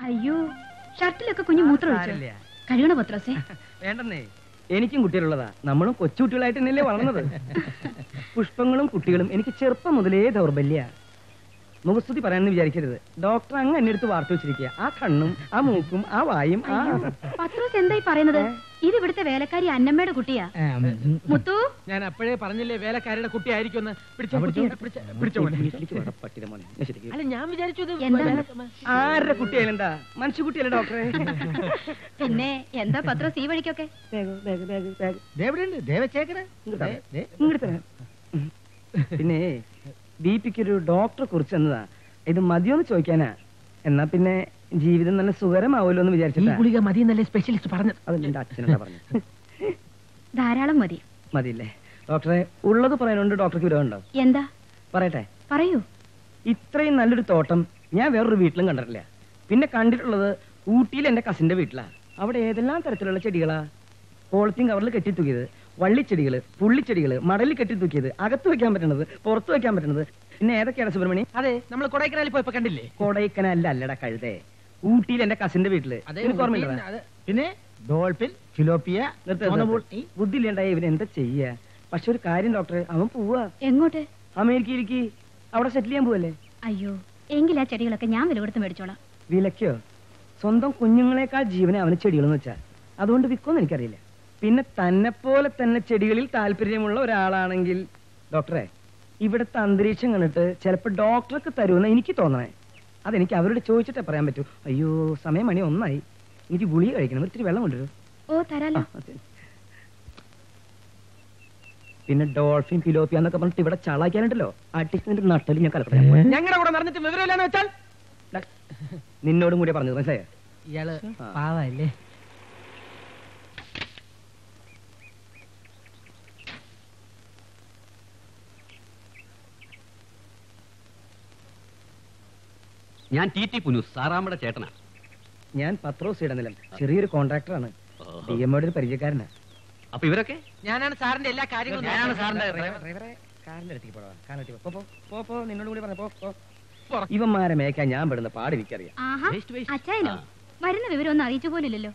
അയ്യോ, ഷർട്ടിലൊക്കെ കുഞ്ഞു മൂത്രം ഒഴിച്ചോ? കഴുകണ പത്രോസേ? വേണ്ടെന്നേ, എനിക്കും കുട്ടികളുള്ളതാ. നമ്മളും കൊച്ചുകുട്ടികളായിട്ട് തന്നെയല്ലേ വളർന്നത്. പുഷ്പങ്ങളും കുട്ടികളും എനിക്ക് ചെറുപ്പം മുതലേ ദൗർബല്യ. മുഖസ്തുതി പറയാമെന്ന് വിചാരിക്കരുത്. ഡോക്ടർ അങ്ങ് എന്നെ എടുത്ത് വാർത്തു വെച്ചിരിക്കുക. ആ കണ്ണും ആ മൂക്കും ആ വായും. പത്രോസ് എന്തായി പറയുന്നത്? ഇത് ഇവിടുത്തെ വേലക്കാരി അന്നമ്മയുടെ കുട്ടിയാ. മുത്തു, ഞാൻ അപ്പോഴേ പറഞ്ഞില്ലേ വേലക്കാരുടെ കുട്ടി ആയിരിക്കും. അല്ല, ഞാൻ വിചാരിച്ചു ആരുടെ കുട്ടിയായാലെന്താ, മനുഷ്യക്കുട്ടിയല്ലേ ഡോക്ടറെ? പിന്നെ എന്താ പത്രോസ് ഈ വഴിക്കൊക്കെ? പിന്നെ ദീപിക്കൊരു ഡോക്ടറെ കുറിച്ച് എന്നതാ. ഇത് മതിയോന്ന് ചോദിക്കാനാ. എന്നാ പിന്നെ ജീവിതം നല്ല സുഖരമാവുമല്ലോ എന്ന് വിചാരിച്ചിട്ടാ. ഗുളിക മതി എന്നല്ലേ സ്പെഷ്യലിസ്റ്റ് പറഞ്ഞത്? അത് എന്റെ അച്ഛനെന്താ പറഞ്ഞു? ധാരാളം മതി. മതിയില്ലേ ഡോക്ടറെ? ഉള്ളത് പറയാനുണ്ട്. ഡോക്ടർക്ക് വിരോധമുണ്ടോ? എന്താ? പറയട്ടെ. പറയൂ. ഇത്രയും നല്ലൊരു തോട്ടം ഞാൻ വേറൊരു വീട്ടിലും കണ്ടിട്ടില്ല. പിന്നെ കണ്ടിട്ടുള്ളത് ഊട്ടിയിൽ എന്റെ കസിന്റെ വീട്ടിലാ. അവിടെ ഏതെല്ലാം തരത്തിലുള്ള ചെടികളാ. പോളിത്തീൻ കവറിൽ കെട്ടിത്തൂക്കിയത്, വള്ളിച്ചെടികള്, പുള്ളിച്ചെടികള്, മടലിൽ കെട്ടിത്തൂക്കിയത്, അകത്ത് വെക്കാൻ പറ്റുന്നത്, പുറത്ത് വെക്കാൻ പറ്റുന്നത്. പിന്നെ ഏതൊക്കെയാണ് സുബ്രഹ്മണി? അതെ, നമ്മൾ കൊടൈക്കനാലിൽ പോയപ്പോ കണ്ടില്ലേ? കൊടൈക്കനാലിൽ അല്ലടാ കഴുതേ, ഊട്ടിയിൽ എന്റെ കസിന്റെ വീട്ടില്. പിന്നെ ഡോൾഫിൻ, ഫിലോപ്പിയ. ബുദ്ധിയില്ലേണ്ടായി ഇവൻ എന്താ ചെയ്യാ? പക്ഷെ ഒരു കാര്യം ഡോക്ടറെ, അവൻ പോവാ. എങ്ങോട്ട്? അമേരിക്കയിലേക്ക്. അവിടെ സെറ്റിൽ ചെയ്യാൻ പോവല്ലേ? അയ്യോ, എങ്കിൽ ആ ചെടികളൊക്കെ ഞാൻ വില കൊടുത്ത് മേടിച്ചോളാം. വിലക്കോ? സ്വന്തം കുഞ്ഞുങ്ങളെക്കാൾ ജീവനെ അവന് ചെടികളെന്ന് വെച്ചാ. അതുകൊണ്ട് വിൽക്കുമെന്ന് എനിക്കറിയില്ല. പിന്നെ തന്നെ പോലെ തന്നെ ചെടികളിൽ താല്പര്യമുള്ള ഒരാളാണെങ്കിൽ ഡോക്ടറെ, ഇവിടുത്തെ അന്തരീക്ഷം കണ്ടിട്ട് ചിലപ്പോൾ ഡോക്ടർക്ക് തരുമെന്ന് എനിക്ക് തോന്നണേ. അതെനിക്ക് അവരോട് ചോദിച്ചിട്ടേ പറയാൻ പറ്റൂ. അയ്യോ, സമയം മണി 1 എനിക്ക് ഗുളിക കഴിക്കണം. ഒത്തിരി വെള്ളം കൊണ്ടുവരും. ഓ, തരാലോ. പിന്നെ ഡോൾഫിൻ, ഫിലോപ്പിയ എന്നൊക്കെ പറഞ്ഞിട്ട് ഇവിടെ ചളാക്കാനുണ്ടല്ലോ. അടിച്ചിട്ട് നട്ടല് ഞാൻ കലപ്പറയാം. ഞങ്ങളുടെ കൂടെ നടന്നിട്ട് വിവരമില്ലാന്ന് വെച്ചാൽ നിന്നോടും കൂടി പറഞ്ഞത് മനസ്സിലായോ? ഇയാള് പാവല്ലേ? ഞാൻ ടി ടി പുനൂസ്, സാറാമ്മയുടെ ചേട്ടനാ. ഞാൻ പത്രോസ് ഇടനിലം, ചെറിയൊരു കോൺട്രാക്ടറാണ്. DMOയുടെ ഒരു പരിചയക്കാരനാ. അപ്പൊ ഇവരൊക്കെ? ഞാനാണ് സാറിന്റെ എല്ലാ കാര്യങ്ങളും. ഞാനാണ് സാറിന്റെ കാറിന്റെ അടുത്തേക്ക് പോവാ. നിന്നോട് കൂടി പറഞ്ഞ ഇവന്മാരെ മേക്കാൻ ഞാൻ പെടുന്ന പാട് എനിക്കറിയാം. അച്ചായനോ? വരുന്ന വിവരം ഒന്നും അറിയിച്ചു പോലില്ലല്ലോ.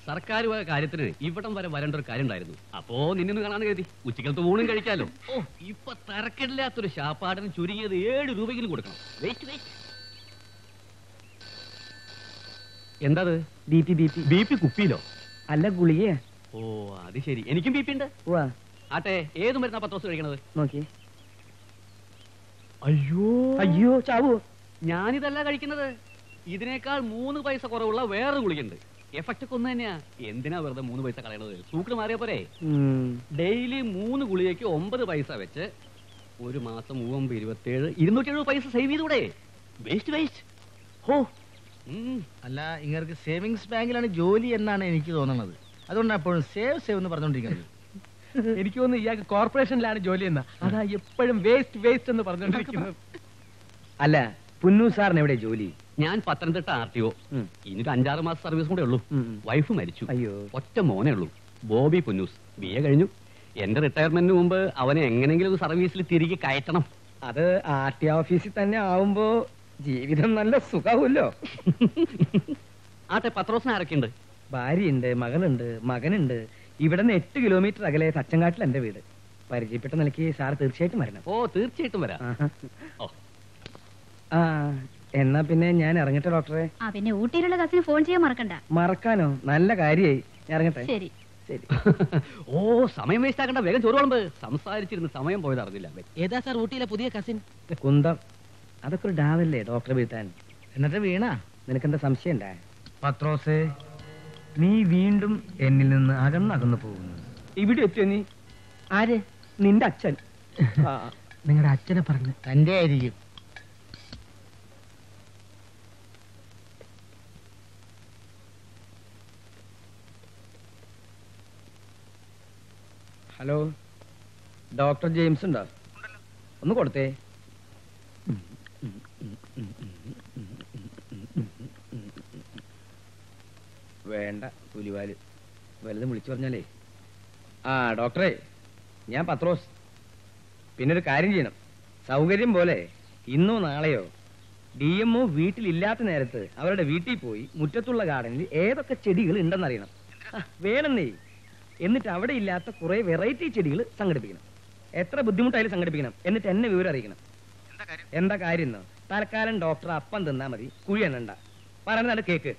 സർക്കാർ കാര്യത്തിന് ഇവിടം വരെ വരേണ്ട ഒരു കാര്യം ഉണ്ടായിരുന്നു. അപ്പോ നിന്നൊന്ന് കാണാൻ കരുതി. ഉച്ചക്കലത്ത് ഊണും കഴിക്കാലോ. ഓ, ഇപ്പൊ തരക്കില്ലാത്തൊരു ശാപ്പാടിന് ചുരുങ്ങിയത് 7 രൂപയെങ്കിലും കൊടുക്കണം. എന്താ? ബി പി കുപ്പിയിലോ? അല്ല, ഗുളികയാ. ഓ, അത് ശരി. എനിക്കും ബി പി ഉണ്ട്. ആട്ടെ, ഏത് മരുന്നാ പത്രോസ് കഴിക്കണത്? നോക്കി. അയ്യോ അയ്യോ, ചാവോ? ഞാനിതല്ല കഴിക്കുന്നത്. ഇതിനേക്കാൾ 3 പൈസ കുറവുള്ള വേറെ ഗുളികയുണ്ട്. എഫക്റ്റ് ഒക്കെ ഒന്ന് തന്നെയാ. എന്തിനാ വെറുതെ 3 പൈസ കളയണത്? സൂക്കട് മാറിയ പോരെ. ഡെയിലി 3 ഗുളികയ്ക്ക് 9 പൈസ വെച്ച് ഒരു മാസം 27 270 പൈസ സേവ് ചെയ്തൂടെ? വേസ്റ്റ്. ഹോ, അല്ല, ഇങ്ങനെ സേവിങ്സ് ബാങ്കിലാണ് ജോലി എന്നാണ് എനിക്ക് തോന്നുന്നത്. അതുകൊണ്ടാണ് എപ്പോഴും സേവ് എന്ന് പറഞ്ഞോണ്ടിരിക്കുന്നത്. എനിക്ക് തോന്നുന്നു ഇയാൾക്ക് കോർപ്പറേഷനിലാണ് ജോലി എന്നാ. അതാ എപ്പോഴും വേസ്റ്റ് എന്ന് പറഞ്ഞോണ്ടിരിക്കുന്നത്. അല്ല, പുന്നു സാറിന് എവിടെ ജോലി? ഞാൻ പത്തനംതിട്ട RTO. ഇനിയൊരു 5-6 മാസം സർവീസ് കൂടെ ഉള്ളൂ. വൈഫ് മരിച്ചു. അയ്യോ. ഒറ്റ മോനേ ഉള്ളൂ, ബോബി പുന്നൂസ്. BA കഴിഞ്ഞു. എന്റെ റിട്ടയർമെന്റിന് മുമ്പ് അവനെ എങ്ങനെങ്കിലും സർവീസിൽ തിരികെ കയറ്റണം. അത് RTO ഓഫീസിൽ തന്നെ ആവുമ്പോ ജീവിതം നല്ല സുഖാവുമല്ലോ. ആട്ടെ, പത്രോസിന് ആരൊക്കെയുണ്ട്? ഭാര്യയുണ്ട്, മകളുണ്ട്, മകനുണ്ട്. ഇവിടെ നിന്ന് 8 കിലോമീറ്റർ അകലെ തച്ചങ്കാട്ടിൽ എന്റെ വീട്. പരിചയപ്പെട്ട നിലയ്ക്ക് സാർ തീർച്ചയായിട്ടും വരണം. ഓ, തീർച്ചയായിട്ടും വരാം. എന്നാ പിന്നെ ഞാൻ ഇറങ്ങട്ടെ ഡോക്ടറെ. പിന്നെ ഊട്ടിയിലുള്ള കസിന് ഫോൺ ചെയ്യാൻ മറക്കണ്ട. മറക്കാനോ? നല്ല കാര്യായി. ഞാൻ ഇറങ്ങട്ടെ. ശരി. ഓ, സമയം വേസ്റ്റ് ആക്കണ്ട, വേഗം ചോറ് വിളമ്പ്. സംസാരിച്ചിരുന്ന് സമയം പോയത് അറിഞ്ഞില്ല. ഏതാ സാർ ഊട്ടിയിലെ പുതിയ കസിൻ? കുന്തം. അതൊക്കെ ഒരു ഡാവല്ലേ ഡോക്ടറെ വീഴ്ത്താൻ. എന്നിട്ട് വീണ നിനക്കെന്താ സംശയം ഉണ്ടാ? പത്രോസേ, നീ വീണ്ടും എന്നിൽ നിന്ന് അകന്നകന്നു പോകുന്നു. ഇവിടെ എത്തിയോ നീ? ആര്? നിന്റെ അച്ഛൻ. നിങ്ങളുടെ അച്ഛനെ പറഞ്ഞു. തന്റെ ആയിരിക്കും. ഹലോ, ഡോക്ടർ ജെയിംസ് ഉണ്ടോ? ഒന്ന് കൊടുത്തേ. വേണ്ട, പുലിവാല്. വലുതും വിളിച്ചു പറഞ്ഞാലേ. ഡോക്ടറെ, ഞാൻ പത്രോസ്. പിന്നെ ഒരു കാര്യം ചെയ്യണം. സൗകര്യം പോലെ ഇന്നോ നാളെയോ DMO വീട്ടിലില്ലാത്ത നേരത്ത് അവരുടെ വീട്ടിൽ പോയി മുറ്റത്തുള്ള ഗാർഡനിൽ ഏതൊക്കെ ചെടികൾ ഉണ്ടെന്നറിയണം. വേണമെന്നേ. എന്നിട്ട് അവിടെ ഇല്ലാത്ത കുറെ വെറൈറ്റി ചെടികൾ സംഘടിപ്പിക്കണം. എത്ര ബുദ്ധിമുട്ടായാലും സംഘടിപ്പിക്കണം. എന്നിട്ട് എന്നെ വിവരം അറിയിക്കണം. എന്താ കാര്യം എന്നോ? തൽക്കാലം ഡോക്ടർ അപ്പം തിന്നാ മതി, കുഴി എണ്ണണ്ട. പറയുന്നത് കേക്ക്.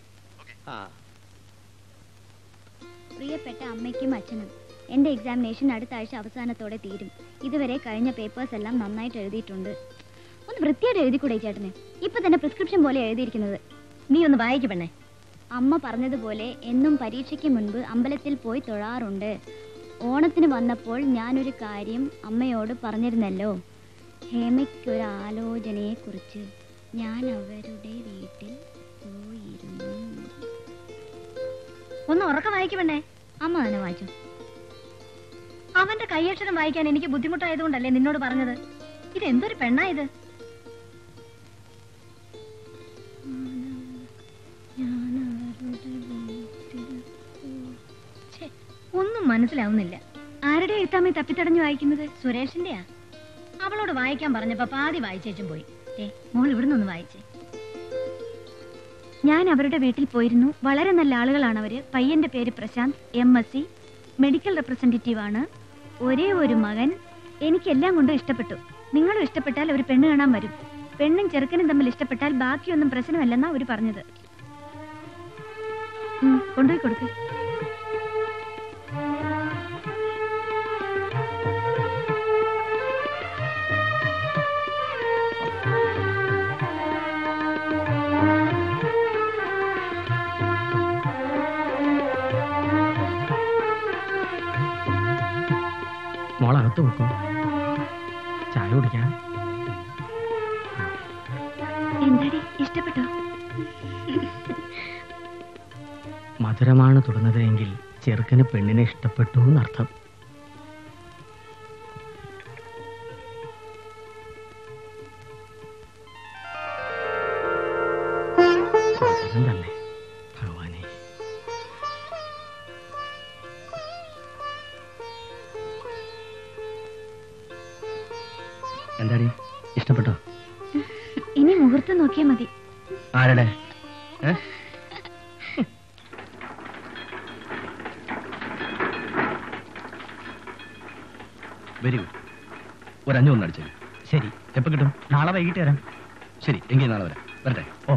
പ്രിയപ്പെട്ട അമ്മയ്ക്കും അച്ഛനും, എന്റെ എക്സാമിനേഷൻ അടുത്ത ആഴ്ച അവസാനത്തോടെ തീരും. ഇതുവരെ കഴിഞ്ഞ പേപ്പേഴ്സ് എല്ലാം നന്നായിട്ട് എഴുതിയിട്ടുണ്ട്. ഒന്ന് വൃത്തിയായിട്ട് എഴുതിക്കൂടെ ചേട്ടന്? ഇപ്പൊ തന്നെ പ്രിസ്ക്രിപ്ഷൻ പോലെ എഴുതിയിരിക്കുന്നത്. നീ ഒന്ന് വായിക്ക് പെണ്ണേ. അമ്മ പറഞ്ഞതുപോലെ എന്നും പരീക്ഷയ്ക്ക് മുൻപ് അമ്പലത്തിൽ പോയി തൊഴാറുണ്ട്. ഓണത്തിന് വന്നപ്പോൾ ഞാനൊരു കാര്യം അമ്മയോട് പറഞ്ഞിരുന്നല്ലോ. ഹേമയ്ക്കൊരാലോചനയെ കുറിച്ച്. ഞാൻ അവരുടെ വീട്ടിൽ പോയിരുന്നു. ഒന്ന് ഉറക്കം വായിക്ക് പെണ്ണേ. അമ്മ തന്നെ വായിച്ചു. അവന്റെ കൈയക്ഷരം വായിക്കാൻ എനിക്ക് ബുദ്ധിമുട്ടായതുകൊണ്ടല്ലേ നിന്നോട് പറഞ്ഞത്. ഇതെന്തൊരു പെണ്ണാ ഇത്? ഒന്നും മനസ്സിലാവുന്നില്ല. ആരുടെ എഴുത്താമേ തപ്പിത്തടഞ്ഞു വായിക്കുന്നത്? സുരേഷിന്റെയാ? അവളോട് വായിക്കാൻ പറഞ്ഞപ്പോ പാതി വായിച്ചേച്ചും പോയി. മോൾ ഇവിടുന്ന് ഒന്ന് വായിച്ചേ. ഞാൻ അവരുടെ വീട്ടിൽ പോയിരുന്നു. വളരെ നല്ല ആളുകളാണ് അവര്. പയ്യന്റെ പേര് പ്രശാന്ത്, MSc, മെഡിക്കൽ റെപ്രസെന്റേറ്റീവ് ആണ്. ഒരേ ഒരു മകൻ. എനിക്കെല്ലാം കൊണ്ടും ഇഷ്ടപ്പെട്ടു. നിങ്ങളും ഇഷ്ടപ്പെട്ടാൽ ഒരു പെണ്ണ് കാണാൻ വരും. പെണ്ണും ചെറുക്കനും തമ്മിൽ ഇഷ്ടപ്പെട്ടാൽ ബാക്കിയൊന്നും പ്രശ്നമല്ലെന്നാ അവര് പറഞ്ഞത്. കൊണ്ടുപോയി കൊടുക്ക്. മോളകത്ത് വെക്കോ, ചായ കുടിക്കാൻ. എന്താടി, ഇഷ്ടപ്പെട്ടോ? മധുരമാണ് തുടർന്നത് എങ്കിൽ ചെറുക്കന് പെണ്ണിനെ ഇഷ്ടപ്പെട്ടു എന്നർത്ഥം. തന്നെ ഭഗവാനെ. എന്താടി, ഇഷ്ടപ്പെട്ടോ? ഇനി മുഹൂർത്തം നോക്കിയാ മതി. ആരുടെ? Very good. ഒരു 5 ഒന്ന് അടിച്ചേ. ശരി, എപ്പോൾ കിട്ടും? നാളെ വൈകിട്ട് വരാം. ശരി, എങ്കിൽ നാളെ വരാം. വരട്ടെ. ഓ,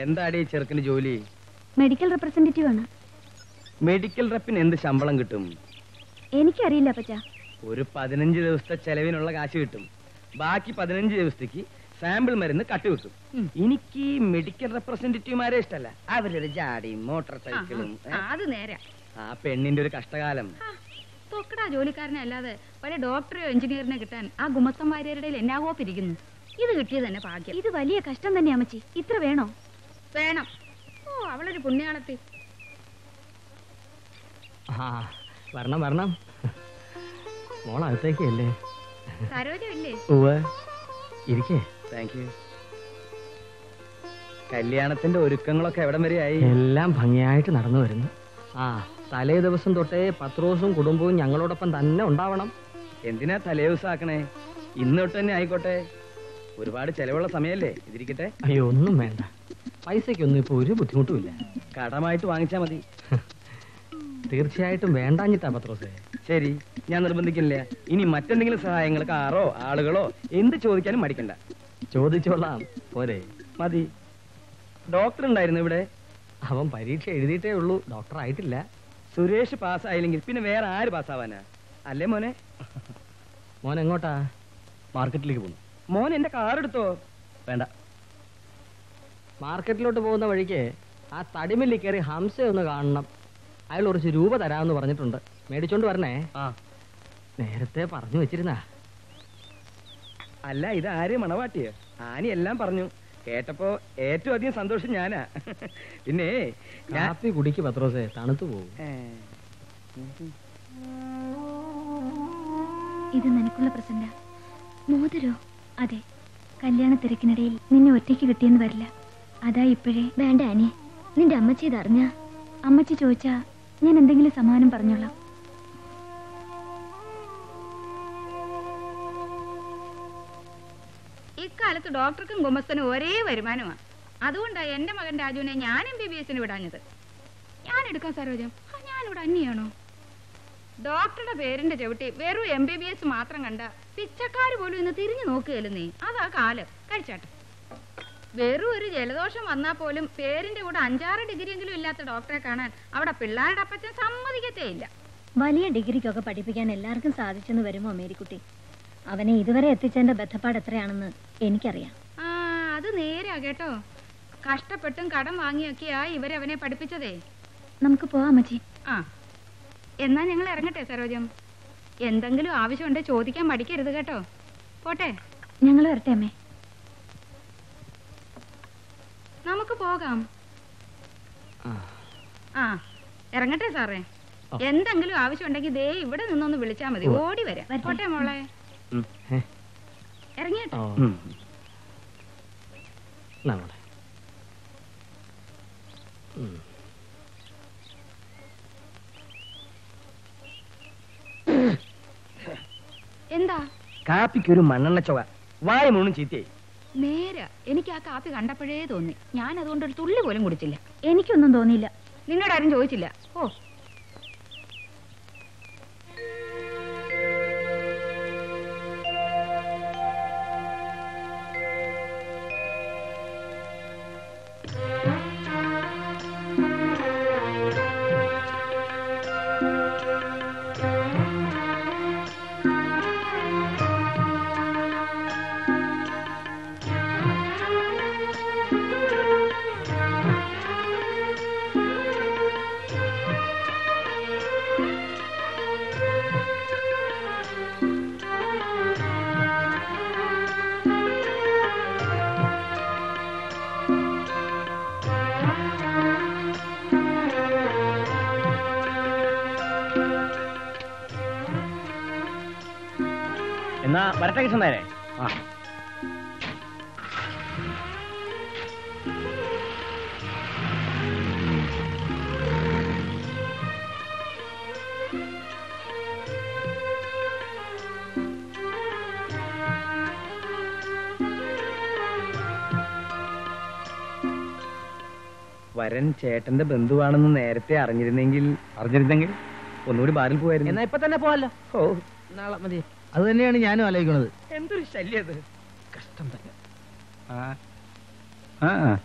എന്താടി ചെറുക്കന് ജോലി? മെഡിക്കൽ റെപ്രസെന്റേറ്റീവ് ആണ്. മെഡിക്കൽ റെപ്പിന് എന്ത് ശമ്പളം കിട്ടും? എനിക്കറിയില്ല പച്ചാ. ഒരു 15 ദിവസത്തെ ചെലവിനുള്ള കാശ് കിട്ടും. ബാക്കി 15 ദിവസത്തേക്ക് സാമ്പിൾ മരുന്ന് കട്ടുവെക്കും. എനിക്ക് മെഡിക്കൽ റെപ്രസെന്റേറ്റീവ്മാരെ ഇഷ്ടമല്ല. അവരൊരു ജാടിയും മോട്ടോർ സൈക്കിളും. അത് നേരെ. ആ പെണ്ണിന്റെ ഒരു കഷ്ടകാലം. തൊക്കടാ ജോലിക്കാരനെ അല്ലാതെ വല്ല ഡോക്ടറെയോ എഞ്ചിനീയറിനെ കിട്ടാൻ ആ ഗുമസ്തന്മാരുടെ എന്നാകോ പിരിക്കുന്നു. ഇത് കിട്ടിയത് തന്നെ ഭാഗ്യം. ഇത് വലിയ കഷ്ടം തന്നെ അമ്മച്ചി. ഇത്ര വേണോ? വേണം. ഓ, അവളൊരു പുണ്യാളത്തി. വരണം വരണം. മോളകത്തേക്കല്ലേ? സരോജമില്ലേ? ഇരിക്കേ. Thank you. കല്യാണത്തിന്റെ ഒരുക്കങ്ങളൊക്കെ എവിടം വരെയായി? എല്ലാം ഭംഗിയായിട്ട് നടന്നു വരുന്നു. തലേ ദിവസം തൊട്ടേ പത്രോസും കുടുംബവും ഞങ്ങളോടൊപ്പം തന്നെ ഉണ്ടാവണം. എന്തിനാ തലേ ദിവസം ആക്കണേ? ഇന്ന് തൊട്ട് തന്നെ ആയിക്കോട്ടെ. ഒരുപാട് ചെലവുള്ള സമയല്ലേ, ഇതിരിക്കട്ടെ. അയ്യോ, ഒന്നും വേണ്ട. പൈസക്കൊന്നും ഇപ്പൊ ഒരു ബുദ്ധിമുട്ടുമില്ല. കടമായിട്ട് വാങ്ങിച്ചാ മതി. തീർച്ചയായിട്ടും വേണ്ടാഞ്ഞിട്ടാ പത്രോസേ. ശരി, ഞാൻ നിർബന്ധിക്കില്ല. ഇനി മറ്റെന്തെങ്കിലും സഹായങ്ങൾ, കാറോ ആളുകളോ എന്ത് ചോദിക്കാനും മടിക്കണ്ട. ചോദിച്ചോളാം. പോരെ? മതി. ഡോക്ടർ ഉണ്ടായിരുന്നു ഇവിടെ? അവൻ പരീക്ഷ എഴുതിയിട്ടേ ഉള്ളൂ, ഡോക്ടർ ആയിട്ടില്ല. സുരേഷ് പാസ്സായില്ലെങ്കിൽ പിന്നെ വേറെ ആര് പാസ്സാവാനാ? അല്ലേ മോനെ? മോൻ എങ്ങോട്ടാ? മാർക്കറ്റിലേക്ക് പോകുന്നു. മോൻ എന്റെ കാർ എടുത്തോ? വേണ്ട. മാർക്കറ്റിലോട്ട് പോകുന്ന വഴിക്ക് ആ തടിമില്ലിൽ കയറി ഹംസയെ ഒന്ന് കാണണം. അയാൾ കുറച്ച് രൂപ തരാമെന്ന് പറഞ്ഞിട്ടുണ്ട്. മേടിച്ചോണ്ട് വരണേ. നേരത്തെ പറഞ്ഞു വെച്ചിരുന്ന. അല്ല, ഇത് ആര് മണവാട്ടിയോ? ആനി എല്ലാം പറഞ്ഞു. കേട്ടപ്പോ ഏറ്റവും അധികം സന്തോഷം ഞാനാ. പിന്നെ കാപ്പി കുടിക്ക് പത്രോസേ, തണുത്തു പോകും. ഇത് നിനക്കുള്ള പ്രസന്റാ. മോതിരോ? അതെ. കല്യാണ തിരക്കിനിടയിൽ നിന്നെ ഒറ്റയ്ക്ക് കിട്ടിയെന്ന് വരില്ല. അതാ ഇപ്പോഴേ. വേണ്ട ആനി, നിന്റെ അമ്മച്ചി ഇതറിഞ്ഞ? അമ്മച്ചി ചോദിച്ചാ ഞാൻ എന്തെങ്കിലും സമാധാനം പറഞ്ഞോളാം. ഇക്കാലത്ത് ഡോക്ടർക്കും ഗുമസ്തനും ഒരേ വരുമാനമാണ്. അതുകൊണ്ടാണ് എന്റെ മകൻ രാജുവിനെ ഞാൻ MBBS വിടാഞ്ഞത്. ഞാൻ എടുക്കാം സരോജം. ഞാനിവിടെ അന്യാണോ? ഡോക്ടറുടെ പേരിന്റെ ചവിട്ടി വെറും MBBS മാത്രം കണ്ട പിച്ചക്കാര് പോലും ഇന്ന് തിരിഞ്ഞു നോക്കുകയല്ലെന്നേ. അതാ കാലം. കഴിച്ചാട്ടെ. വെറും ഒരു ജലദോഷം വന്നാൽ പോലും പേരിന്റെ കൂടെ 5-6 ഡിഗ്രിയെങ്കിലും ഇല്ലാത്ത ഡോക്ടറെ കാണാൻ അവിടെ പിള്ളേരുടെ അപ്പച്ചൻ സമ്മതിക്കത്തേ ഇല്ല. വലിയ ഡിഗ്രിക്കൊക്കെ പഠിപ്പിക്കാൻ എല്ലാവർക്കും സാധിച്ചെന്ന് വരുമോ മേരിക്കുട്ടി? അവനെ ഇതുവരെ എത്തിച്ചതിന്റെ ബന്ധപ്പാട് എത്രയാണെന്ന് എനിക്കറിയാം. അത് നേരാ കേട്ടോ. കഷ്ടപ്പെട്ടും കടം വാങ്ങിയൊക്കെയാ ഇവരവനെ പഠിപ്പിച്ചതേ. നമുക്ക് പോവാം അമ്മച്ചി. എന്നാ ഞങ്ങൾ ഇറങ്ങട്ടെ സരോജം. എന്തെങ്കിലും ആവശ്യമുണ്ടെ ചോദിക്കാൻ മടിക്കരുത് കേട്ടോ. പോട്ടെ. ഞങ്ങൾ വരട്ടെ അമ്മേ. നമുക്ക് പോകാം. ഇറങ്ങട്ടെ സാറേ. എന്തെങ്കിലും ആവശ്യമുണ്ടെങ്കിൽ ദേ ഇവിടെ നിന്നൊന്ന് വിളിച്ചാ മതി. ഓടി വരാം. പോട്ടെ മോളെ. ഇറങ്ങിയട്ടോ. എന്താ? കാപ്പിക്കൊരു മണ്ണെണ്ണ ചൊവ. വായ മുഴുവൻ ചീത്തയായി. നേരെ എനിക്ക് ആ കാപ്പി കണ്ടപ്പോഴേ തോന്നി. ഞാൻ അതുകൊണ്ട് ഒരു തുള്ളി പോലും കുടിച്ചില്ല. എനിക്കൊന്നും തോന്നിയില്ല. നിന്നോട് ആരും ചോദിച്ചില്ല? ഓ, എന്നാ വരട്ടെ കൃഷ്ണൻ നേരെ. വരൻ ചേട്ടന്റെ ബന്ധുവാണെന്ന് നേരത്തെ അറിഞ്ഞിരുന്നെങ്കിൽ ഒന്നുകൂടി ബാറിൽ പോയായിരുന്നു. എന്നാ ഇപ്പൊ തന്നെ പോവല്ലോ. ഓ, നാളെ മതി. അത് തന്നെയാണ് ഞാനും ആലോചിക്കുന്നത്. എന്തൊരു ശല്യം അത്. കഷ്ടം തന്നെ. 9.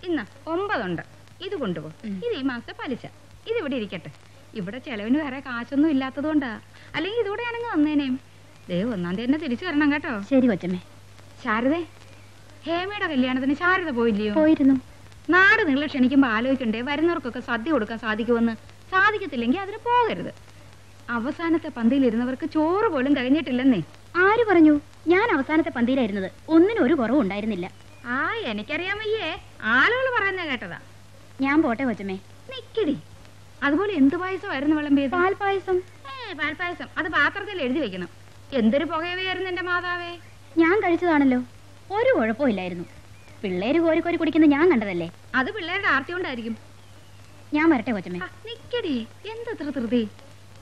ഇന്ന് 9 ഉണ്ട്. ഇത് കൊണ്ടുപോകും. ഇത് ഈ മാസത്തെ പലിശ. ഇത് ഇവിടെ ഇരിക്കട്ടെ. ഇവിടെ ചെലവിന് വേറെ കാശൊന്നും ഇല്ലാത്തതുകൊണ്ടാ. അല്ലെങ്കിൽ ഇതോടെ ആണെങ്കിൽ വന്നേനേം. ദേ 1-ാം തീയതി തന്നെ തിരിച്ചു വരണം കേട്ടോ. ശരി കൊച്ചമ്മേ. ശാരദേ, ഹേമയുടെ കല്യാണത്തിന് ശാരദ പോയില്ലയോ? പോയിരുന്നു. നാട് നിങ്ങൾ ക്ഷണിക്കുമ്പോ ആലോചിക്കണ്ടേ വരുന്നവർക്കൊക്കെ സദ്യ കൊടുക്കാൻ സാധിക്കുമെന്ന്. സാധിക്കത്തില്ലെങ്കിൽ അതിന് പോകരുത്. അവസാനത്തെ പന്തിയിലിരുന്നവർക്ക് ചോറ് പോലും തികഞ്ഞിട്ടില്ലെന്നേ. ആര് പറഞ്ഞു? ഞാൻ അവസാനത്തെ പന്തിയിലായിരുന്നത്. ഒന്നിനും ഒരു കുറവും ഉണ്ടായിരുന്നില്ല. എനിക്കറിയാമയ്യേ. ആളുകൾ പറയുന്ന കേട്ടതാ. ഞാൻ പോട്ടെ കൊച്ചമ്മേ. നിക്കടി. അതുപോലെ എന്ത് പായസമായിരുന്നു വിളമ്പിയത്? പാൽപായസം. പാൽപായസം. അത് പാത്രത്തിൽ എഴുതി വെക്കണം. എന്തൊരു പുകയവയായിരുന്നു എന്റെ മാതാവേ. ഞാൻ കഴിച്ചതാണല്ലോ. ഒരു കുഴപ്പമില്ലായിരുന്നു. പിള്ളേര് കോരിക്കോരി കുടിക്കുന്ന ഞാൻ കണ്ടതല്ലേ. അത് പിള്ളേരുടെ ആർത്തി കൊണ്ടായിരിക്കും. ഞാൻ വരട്ടെ കൊച്ചമ്മേ. നിക്കടി. എന്തത്ര ധൃതി.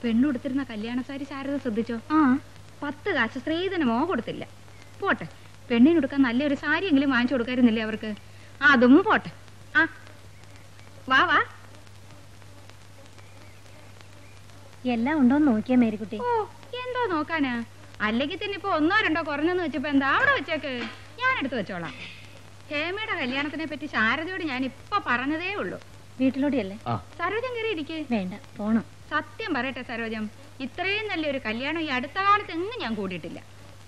പെണ്ണുടുത്തിരുന്ന കല്യാണ സാരി ശാരദ ശ്രദ്ധിച്ചോ? 10 കാശ് സ്ത്രീധനമോ കൊടുത്തില്ല. പോട്ടെ, പെണ്ണിനുടുക്കാൻ നല്ലൊരു സാരിയെങ്കിലും വാങ്ങിച്ചു കൊടുക്കായിരുന്നില്ലേ അവർക്ക്? അതും പോട്ടെ. വാ വാ. എല്ലാം ഉണ്ടോന്ന് നോക്കിയാ മേരിക്കുട്ടി. ഓ, എന്തോ നോക്കാനാ? അല്ലെങ്കിൽ തന്നെ ഇപ്പൊ 1-2 കുറഞ്ഞെന്ന് വെച്ചപ്പോ എന്താ? അവിടെ വെച്ചേക്ക്, ഞാൻ എടുത്തു വെച്ചോളാം. ഹേമയുടെ കല്യാണത്തിനെ പറ്റി ശാരദയോട് ഞാൻ ഇപ്പൊ പറഞ്ഞതേ ഉള്ളൂ. വീട്ടിലോട്ടിയല്ലേ? സരോജം കയറി ഇരിക്കേ. വേണ്ട, പോണം. സത്യം പറയട്ടെ സരോജം, ഇത്രയും നല്ലൊരു കല്യാണം ഈ അടുത്ത കാലത്ത് എങ്ങും ഞാൻ കൂടിയിട്ടില്ല.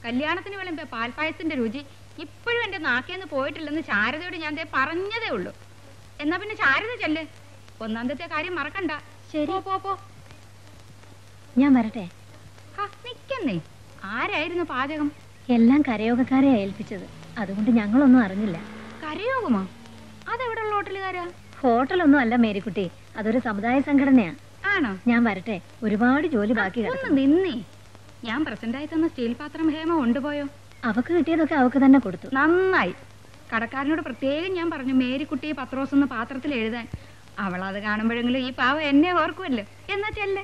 കല്യാണത്തിന് വിളമ്പിയ പാൽപ്പായസത്തിന്റെ രുചി ഇപ്പോഴും എന്റെ നാക്കേന്ന് പോയിട്ടില്ലെന്ന് ശാരദയോട് ഞാൻ പറഞ്ഞതേ ഉള്ളൂ. എന്നാ പിന്നെ ശാരദ ചെല്ല്. 1-ാമത്തെ കാര്യം മറക്കണ്ട. ശരി, പോ. ഞാൻ വരട്ടെ. നിക്കുന്നേ. ആരായിരുന്നു പാചകം? എല്ലാം കരയോഗക്കാരെയാ ഏൽപ്പിച്ചത്. അതുകൊണ്ട് ഞങ്ങളൊന്നും അറിഞ്ഞില്ല. കരയോഗമോ? അതെവിടെയുള്ള ഹോട്ടലുകാരാ? ഹോട്ടലൊന്നും അല്ല മേരിക്കുട്ടി, അതൊരു സമുദായ സംഘടനയാ. ആണോ? ഞാൻ വരട്ടെ, ഒരുപാട് ജോലി ബാക്കി കിടക്കുന്നു. നിന്നേ. ഞാൻ പ്രസന്റായി തന്ന സ്റ്റീൽ പാത്രം ഹേമ കൊണ്ടുപോയോ? അവക്ക് കിട്ടിയതൊക്കെ അവക്ക് തന്നെ കൊടുത്തു. നന്നായി. കടക്കാരനോട് പ്രത്യേകം ഞാൻ പറഞ്ഞു മേരിക്കുട്ടി പത്രോസ് എന്ന പാത്രത്തിൽ എഴുതാൻ. അവളത് കാണുമ്പോഴെങ്കിലും ഈ പാവ എന്നെ ഓർക്കുമല്ലോ എന്നാ ചെല്ലേ.